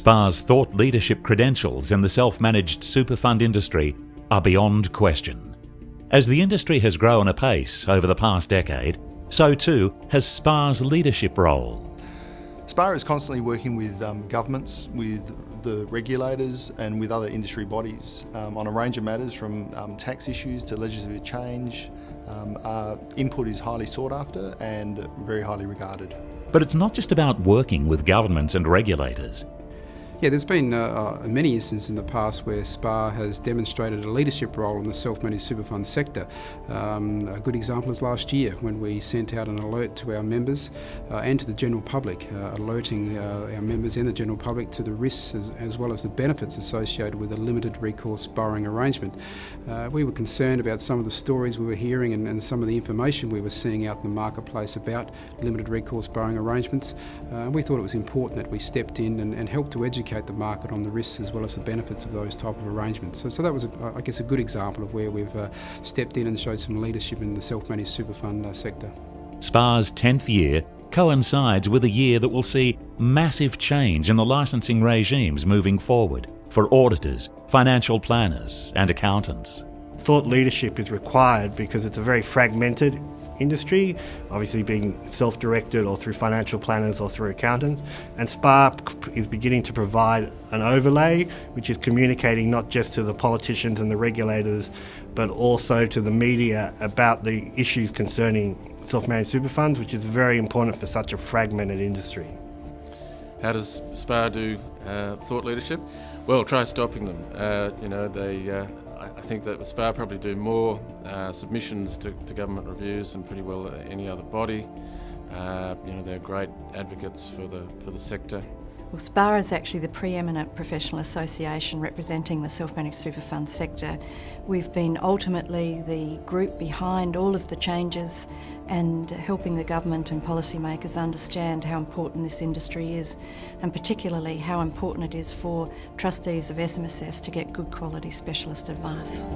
SPA's thought leadership credentials in the self-managed super fund industry are beyond question. As the industry has grown apace over the past decade, so too has SPA's leadership role. SPA is constantly working with governments, with the regulators and with other industry bodies on a range of matters from tax issues to legislative change. Our input is highly sought after and very highly regarded. But it's not just about working with governments and regulators. Yeah, there's been many instances in the past where SPA has demonstrated a leadership role in the self-managed super fund sector. A good example is last year when we sent out an alert to our members and to the general public, alerting our members and the general public to the risks as well as the benefits associated with a limited recourse borrowing arrangement. We were concerned about some of the stories we were hearing and some of the information we were seeing out in the marketplace about limited recourse borrowing arrangements. We thought it was important that we stepped in and helped to educate the market on the risks as well as the benefits of those type of arrangements. So that was, I guess, a good example of where we've stepped in and showed some leadership in the self-managed super fund sector. SPA's 10th year coincides with a year that will see massive change in the licensing regimes moving forward for auditors, financial planners and accountants. Thought leadership is required because it's a very fragmented industry, obviously being self-directed or through financial planners or through accountants, and SPA is beginning to provide an overlay which is communicating not just to the politicians and the regulators but also to the media about the issues concerning self-managed super funds, which is very important for such a fragmented industry. How does SPA do thought leadership? Well, try stopping them. I think that SPA probably do more submissions to government reviews than pretty well any other body. They're great advocates for the sector. Well, SPA is actually the preeminent professional association representing the self-managed super fund sector. We've been ultimately the group behind all of the changes and helping the government and policymakers understand how important this industry is, and particularly how important it is for trustees of SMSFs to get good quality specialist advice.